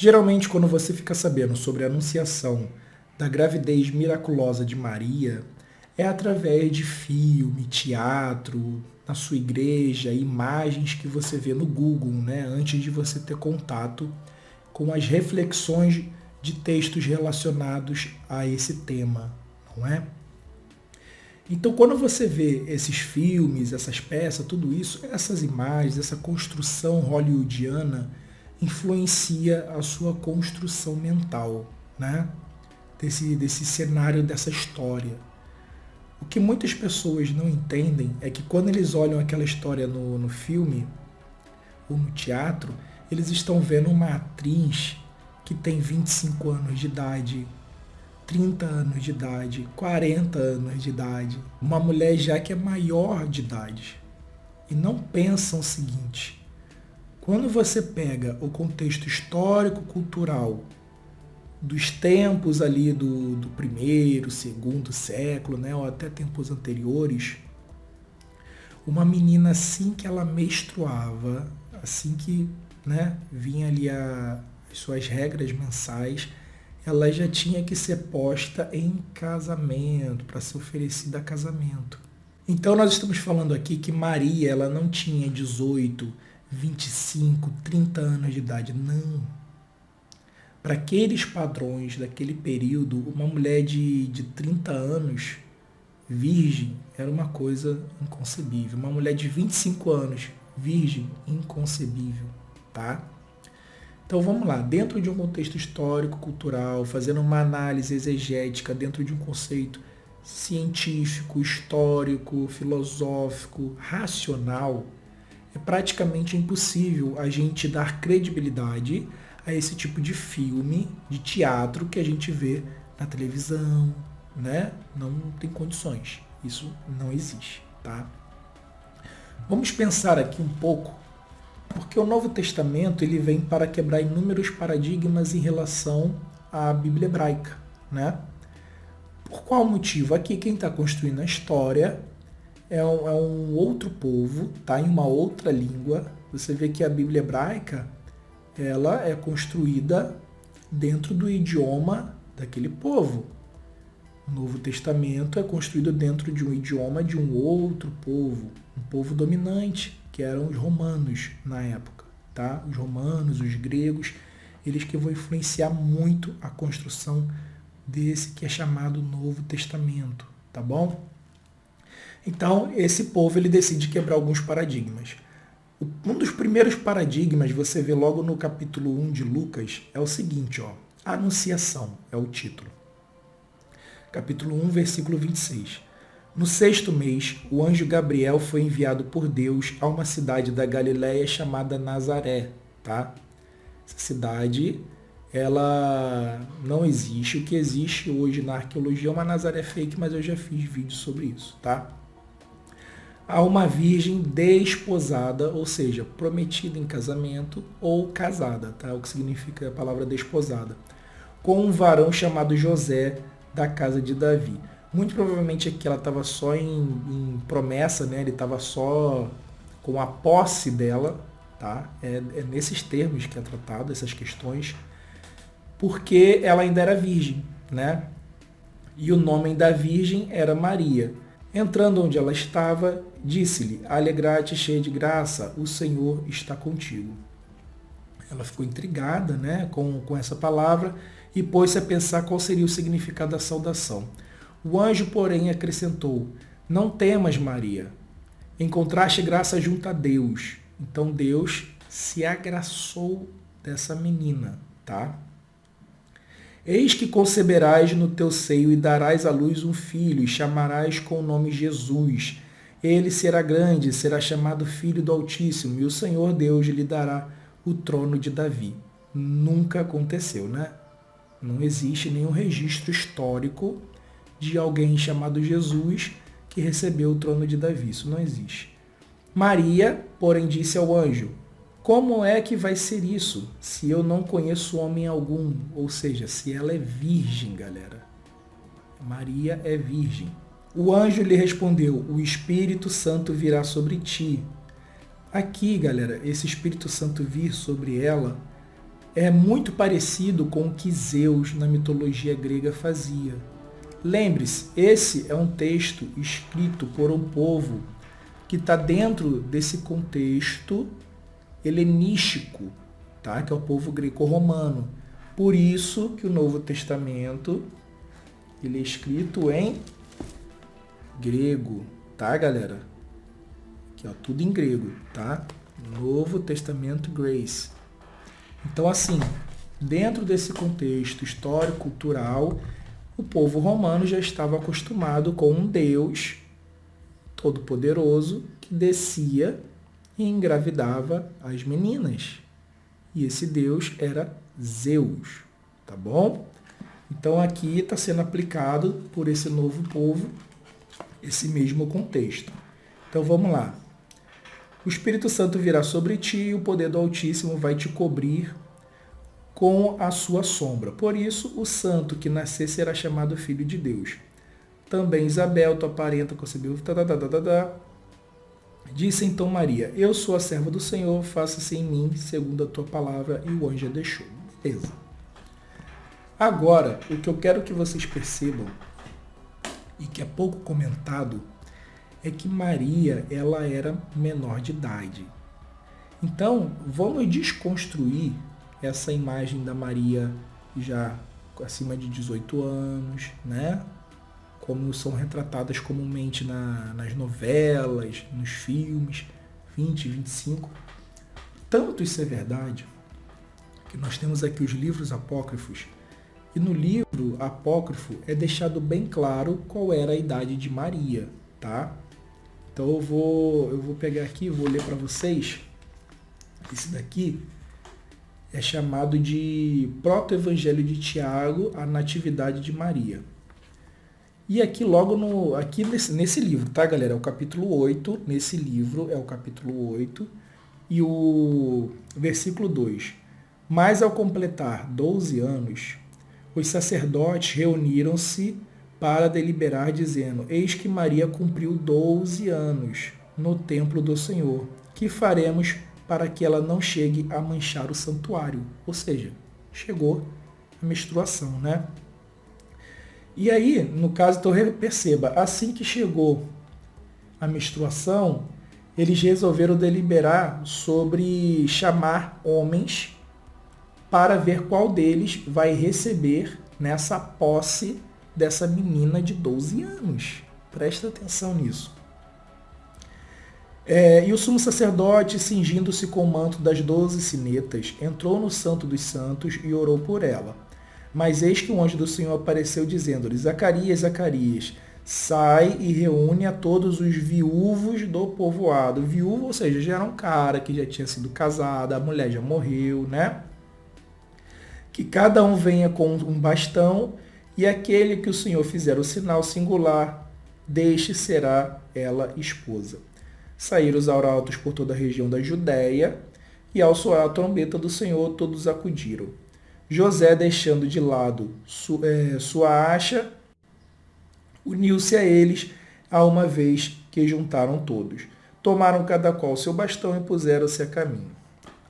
Geralmente, quando você fica sabendo sobre a anunciação da gravidez miraculosa de Maria, é através de filme, teatro, na sua igreja, imagens que você vê no Google, né? Antes de você ter contato com as reflexões de textos relacionados a esse tema, não é? Então, quando você vê esses filmes, essas peças, tudo isso, essas imagens, essa construção hollywoodiana influencia a sua construção mental, né? Desse cenário, dessa história. O que muitas pessoas não entendem é que quando eles olham aquela história no filme ou no teatro, eles estão vendo uma atriz que tem 25 anos de idade, 30 anos de idade, 40 anos de idade, uma mulher já que é maior de idade. E não pensam o seguinte: quando você pega o contexto histórico-cultural dos tempos ali do primeiro, segundo século, né, ou até tempos anteriores, uma menina assim que ela menstruava, assim que, né, vinha ali as suas regras mensais, ela já tinha que ser posta em casamento, para ser oferecida a casamento. Então nós estamos falando aqui que Maria, ela não tinha 18, 25, 30 anos de idade, não. Para aqueles padrões daquele período, uma mulher de 30 anos, virgem, era uma coisa inconcebível. Uma mulher de 25 anos, virgem, inconcebível, tá? Então vamos lá, dentro de um contexto histórico, cultural, fazendo uma análise exegética dentro de um conceito científico, histórico, filosófico, racional, é praticamente impossível a gente dar credibilidade a esse tipo de filme, de teatro que a gente vê na televisão, né? Não tem condições. Isso não existe, tá? Vamos pensar aqui um pouco, porque o Novo Testamento ele vem para quebrar inúmeros paradigmas em relação à Bíblia hebraica, né? Por qual motivo? Aqui quem está construindo a história é um outro povo, tá? Em uma outra língua. Você vê que a Bíblia hebraica ela é construída dentro do idioma daquele povo. O Novo Testamento é construído dentro de um idioma de um outro povo, um povo dominante, que eram os romanos na época, tá? Os romanos, os gregos, eles que vão influenciar muito a construção desse que é chamado Novo Testamento, tá bom? Então, esse povo ele decide quebrar alguns paradigmas. Um dos primeiros paradigmas, você vê logo no capítulo 1 de Lucas, é o seguinte, ó, Anunciação é o título. Capítulo 1, versículo 26. No 6º mês, o anjo Gabriel foi enviado por Deus a uma cidade da Galiléia chamada Nazaré, tá? Essa cidade, ela não existe. O que existe hoje na arqueologia é uma Nazaré fake, mas eu já fiz vídeo sobre isso, tá? A uma virgem desposada, ou seja, prometida em casamento ou casada, tá? O que significa a palavra desposada, com um varão chamado José, da casa de Davi. Muito provavelmente aqui ela estava só em promessa, né? Ele estava só com a posse dela, tá? É nesses termos que é tratado, essas questões, porque ela ainda era virgem, né? E o nome da virgem era Maria. Entrando onde ela estava, disse-lhe: Alegra-te, cheia de graça, o Senhor está contigo. Ela ficou intrigada, né, com essa palavra e pôs-se a pensar qual seria o significado da saudação. O anjo, porém, acrescentou: Não temas, Maria, encontraste graça junto a Deus. Então Deus se agraçou dessa menina, tá? Eis que conceberás no teu seio e darás à luz um filho, e chamarás com o nome Jesus. Ele será grande, será chamado Filho do Altíssimo, e o Senhor Deus lhe dará o trono de Davi. Nunca aconteceu, né? Não existe nenhum registro histórico de alguém chamado Jesus que recebeu o trono de Davi. Isso não existe. Maria, porém, disse ao anjo: Como é que vai ser isso, se eu não conheço homem algum? Ou seja, se ela é virgem, galera. Maria é virgem. O anjo lhe respondeu: O Espírito Santo virá sobre ti. Aqui, galera, esse Espírito Santo vir sobre ela é muito parecido com o que Zeus na mitologia grega fazia. Lembre-se, esse é um texto escrito por um povo que está dentro desse contexto helenístico, tá? Que é o povo greco-romano. Por isso que o Novo Testamento ele é escrito em grego, tá, galera? Aqui, ó, tudo em grego, tá? Novo Testamento Grace. Então, assim, dentro desse contexto histórico-cultural, o povo romano já estava acostumado com um Deus todo-poderoso que descia e engravidava as meninas. E esse Deus era Zeus, tá bom? Então aqui está sendo aplicado por esse novo povo esse mesmo contexto. Então vamos lá. O Espírito Santo virá sobre ti e o poder do Altíssimo vai te cobrir com a sua sombra. Por isso, o santo que nascer será chamado Filho de Deus. Também Isabel, tua parenta, concebeu. Disse então Maria, eu sou a serva do Senhor, faça-se em mim segundo a tua palavra. E o anjo a deixou. Beleza. Agora, o que eu quero que vocês percebam, e que é pouco comentado, é que Maria ela era menor de idade. Então, vamos desconstruir essa imagem da Maria já acima de 18 anos, né? Como são retratadas comumente nas novelas, nos filmes, 20, 25. Tanto isso é verdade, que nós temos aqui os livros apócrifos, e no livro apócrifo é deixado bem claro qual era a idade de Maria, tá? Então eu vou pegar aqui, vou ler para vocês. Esse daqui é chamado de Proto-Evangelho de Tiago, a Natividade de Maria. E aqui logo aqui nesse livro, tá, galera? É o capítulo 8, nesse livro é o capítulo 8 e o versículo 2. Mas ao completar 12 anos, os sacerdotes reuniram-se para deliberar, dizendo, eis que Maria cumpriu 12 anos no templo do Senhor. Que faremos para que ela não chegue a manchar o santuário? Ou seja, chegou a menstruação, né? E aí, no caso, então perceba, assim que chegou a menstruação, eles resolveram deliberar sobre chamar homens para ver qual deles vai receber nessa posse dessa menina de 12 anos. Presta atenção nisso. E o sumo sacerdote, cingindo-se com o manto das 12 sinetas, entrou no Santo dos Santos e orou por ela. Mas eis que um anjo do Senhor apareceu, dizendo-lhe, Zacarias, Zacarias, sai e reúne a todos os viúvos do povoado. Viúvo, ou seja, já era um cara que já tinha sido casado, a mulher já morreu, né? Que cada um venha com um bastão, e aquele que o Senhor fizer o sinal singular, deste será ela esposa. Saíram os arautos por toda a região da Judéia, e ao soar a trombeta do Senhor, todos acudiram. José, deixando de lado sua acha, uniu-se a eles a uma vez que juntaram todos. Tomaram cada qual seu bastão e puseram-se a caminho.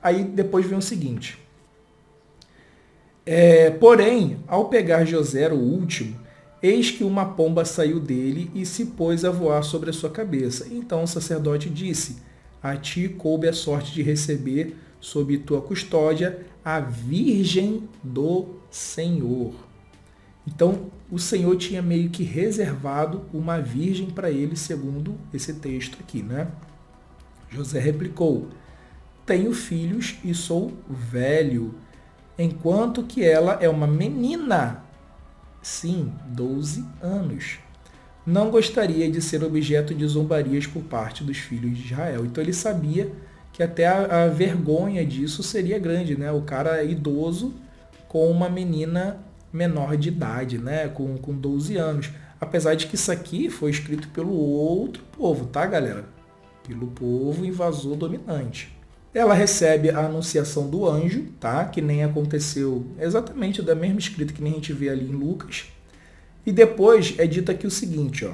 Aí depois vem o seguinte. Porém, ao pegar José, o último, eis que uma pomba saiu dele e se pôs a voar sobre a sua cabeça. Então o sacerdote disse, a ti coube a sorte de receber sob tua custódia a Virgem do Senhor. Então, o Senhor tinha meio que reservado uma virgem para ele, segundo esse texto aqui, né? José replicou, tenho filhos e sou velho, enquanto que ela é uma menina. Sim, 12 anos. Não gostaria de ser objeto de zombarias por parte dos filhos de Israel. Então ele sabia que até a vergonha disso seria grande, né? O cara idoso com uma menina menor de idade, né? Com 12 anos. Apesar de que isso aqui foi escrito pelo outro povo, tá, galera? Pelo povo invasor dominante. Ela recebe a anunciação do anjo, tá? Que nem aconteceu exatamente da mesma escrita que nem a gente vê ali em Lucas. E depois é dito aqui o seguinte, ó.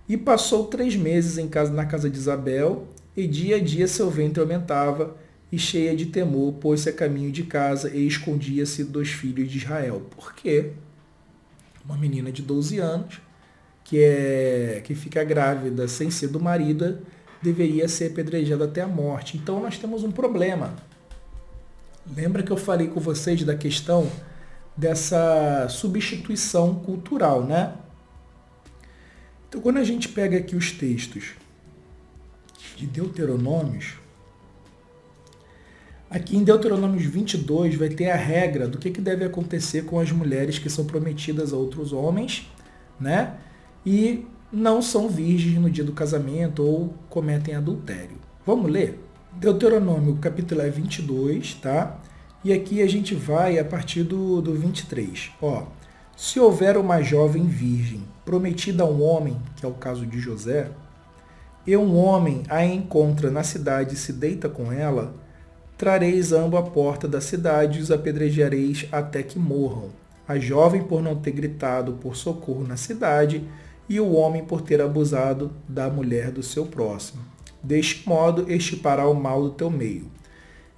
E passou 3 meses na casa de Isabel, e dia a dia seu ventre aumentava, e cheia de temor, pôs-se a caminho de casa e escondia-se dos filhos de Israel. Por quê? Uma menina de 12 anos, que fica grávida sem ser do marido, deveria ser apedrejada até a morte. Então nós temos um problema. Lembra que eu falei com vocês da questão dessa substituição cultural, né? Então quando a gente pega aqui os textos de Deuteronômios, aqui em Deuteronômios 22 vai ter a regra do que deve acontecer com as mulheres que são prometidas a outros homens, né? E não são virgens no dia do casamento ou cometem adultério. Vamos ler? Deuteronômio, capítulo 22, tá? E aqui a gente vai a partir do 23. Ó, se houver uma jovem virgem prometida a um homem, que é o caso de José, e um homem a encontra na cidade e se deita com ela, trareis ambos à porta da cidade e os apedrejareis até que morram. A jovem por não ter gritado por socorro na cidade e o homem por ter abusado da mulher do seu próximo. Deste modo, extirpará o mal do teu meio.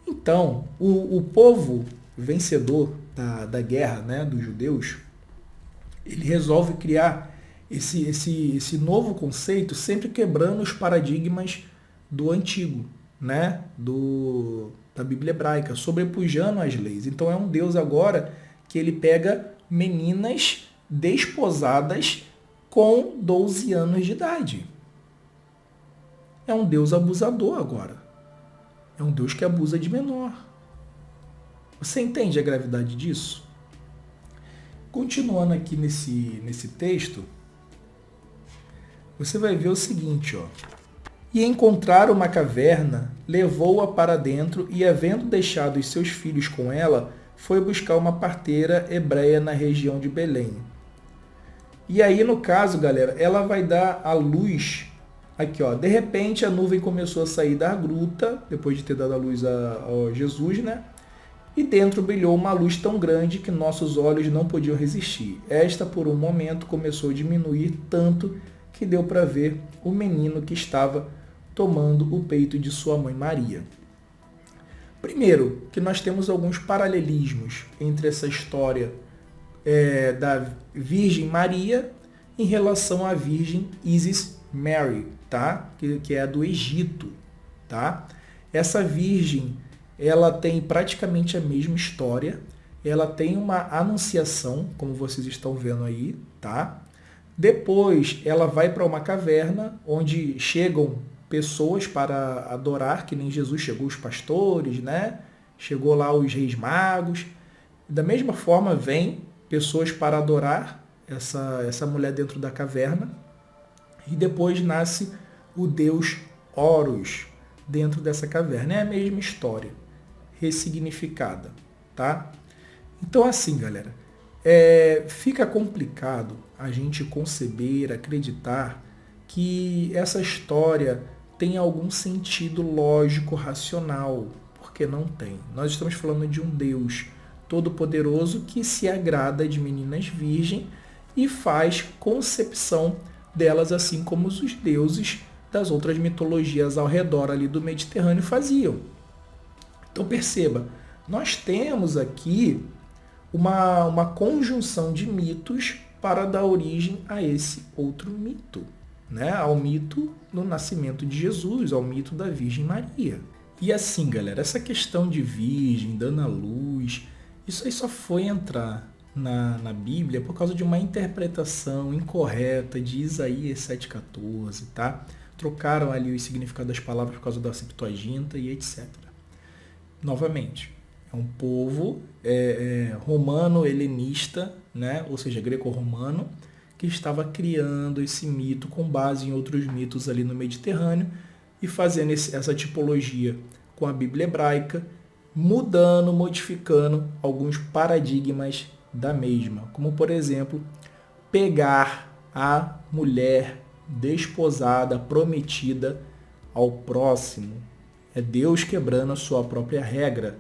Então, o povo vencedor da guerra, né, dos judeus, ele resolve criar esse novo conceito, sempre quebrando os paradigmas do antigo, né, da Bíblia hebraica, sobrepujando as leis. Então é um Deus agora que ele pega meninas desposadas com 12 anos de idade. É um Deus abusador agora. É um Deus que abusa de menor. Você entende a gravidade disso? Continuando aqui nesse texto, você vai ver o seguinte, ó. E encontraram uma caverna, levou-a para dentro e, havendo deixado os seus filhos com ela, foi buscar uma parteira hebreia na região de Belém. E aí, no caso, galera, ela vai dar a luz. Aqui, ó. De repente, a nuvem começou a sair da gruta, depois de ter dado a luz a Jesus, né? E dentro brilhou uma luz tão grande que nossos olhos não podiam resistir. Esta, por um momento, começou a diminuir tanto que deu para ver o menino que estava tomando o peito de sua mãe Maria. Primeiro, que nós temos alguns paralelismos entre essa história da Virgem Maria em relação à Virgem Isis Mary, tá? Que é a do Egito, tá? Essa Virgem, ela tem praticamente a mesma história, ela tem uma anunciação, como vocês estão vendo aí, tá? Depois ela vai para uma caverna onde chegam pessoas para adorar, que nem Jesus chegou os pastores, né? Chegou lá os reis magos. Da mesma forma vem pessoas para adorar essa mulher dentro da caverna. E depois nasce o deus Horus dentro dessa caverna. É a mesma história, ressignificada, tá? Então assim, galera, fica complicado a gente conceber, acreditar que essa história tem algum sentido lógico, racional, porque não tem. Nós estamos falando de um Deus todo-poderoso que se agrada de meninas virgens e faz concepção delas assim como os deuses das outras mitologias ao redor ali do Mediterrâneo faziam. Então perceba, nós temos aqui uma conjunção de mitos para dar origem a esse outro mito, né? Ao mito do nascimento de Jesus, ao mito da Virgem Maria. E assim, galera, essa questão de virgem, dando a luz, isso aí só foi entrar na Bíblia por causa de uma interpretação incorreta de Isaías 7,14, tá? Trocaram ali o significado das palavras por causa da Septuaginta e etc. Novamente, é um povo romano-helenista, né? Ou seja, greco-romano, que estava criando esse mito com base em outros mitos ali no Mediterrâneo e fazendo essa tipologia com a Bíblia hebraica, mudando, modificando alguns paradigmas da mesma, como por exemplo, pegar a mulher desposada, prometida ao próximo. É Deus quebrando a sua própria regra.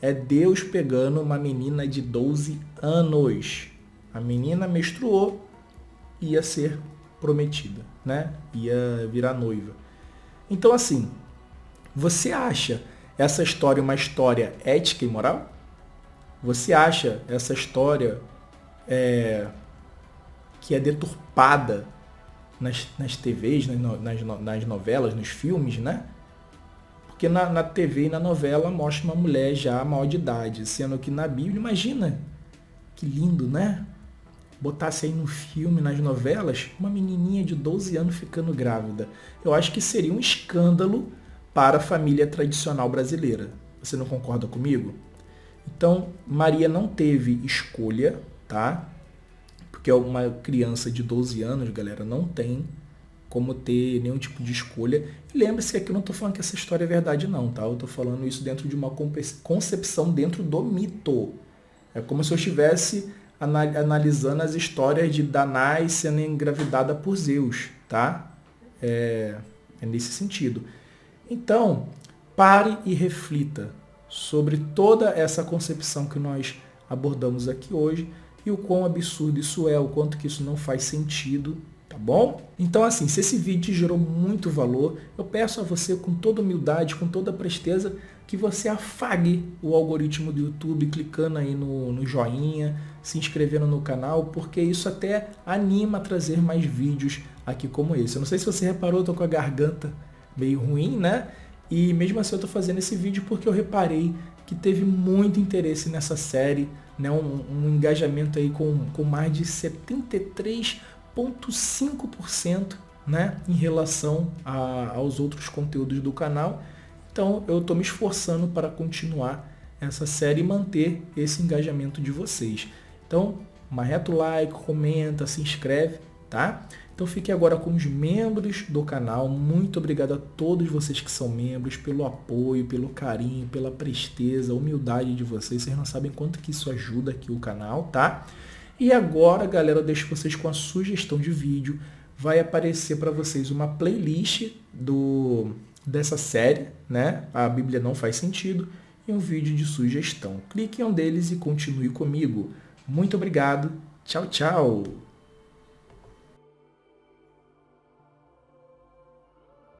É Deus pegando uma menina de 12 anos. A menina menstruou, ia ser prometida, né? Ia virar noiva. Então assim, você acha essa história uma história ética e moral? Você acha essa história que é deturpada nas TVs, nas novelas, nos filmes, né? Porque na TV e na novela mostra uma mulher já maior de idade, sendo que na Bíblia, imagina, que lindo, né? Botasse aí no filme, nas novelas, uma menininha de 12 anos ficando grávida. Eu acho que seria um escândalo para a família tradicional brasileira. Você não concorda comigo? Então, Maria não teve escolha, tá? Porque uma criança de 12 anos, galera, não tem como ter nenhum tipo de escolha. E lembre-se que aqui eu não estou falando que essa história é verdade não, tá? Eu estou falando isso dentro de uma concepção dentro do mito. É como se eu estivesse analisando as histórias de Danae sendo engravidada por Zeus, tá? É nesse sentido. Então, pare e reflita sobre toda essa concepção que nós abordamos aqui hoje e o quão absurdo isso é, o quanto que isso não faz sentido, tá bom? Então, assim, se esse vídeo te gerou muito valor, eu peço a você, com toda humildade, com toda presteza, que você afague o algoritmo do YouTube clicando aí no joinha, se inscrevendo no canal, porque isso até anima a trazer mais vídeos aqui como esse. Eu não sei se você reparou, eu tô com a garganta meio ruim, né? E mesmo assim eu tô fazendo esse vídeo porque eu reparei que teve muito interesse nessa série, né? Um engajamento aí com mais de 73,5%, né? Em relação aos outros conteúdos do canal. Então eu estou me esforçando para continuar essa série e manter esse engajamento de vocês. Então, marreta o like, comenta, se inscreve, tá? Então fique agora com os membros do canal. Muito obrigado a todos vocês que são membros, pelo apoio, pelo carinho, pela presteza, humildade de vocês. Vocês não sabem quanto que isso ajuda aqui o canal, tá? E agora, galera, eu deixo vocês com a sugestão de vídeo. Vai aparecer para vocês uma playlist dessa série, né? A Bíblia Não Faz Sentido, e um vídeo de sugestão. Clique em um deles e continue comigo. Muito obrigado. Tchau, tchau.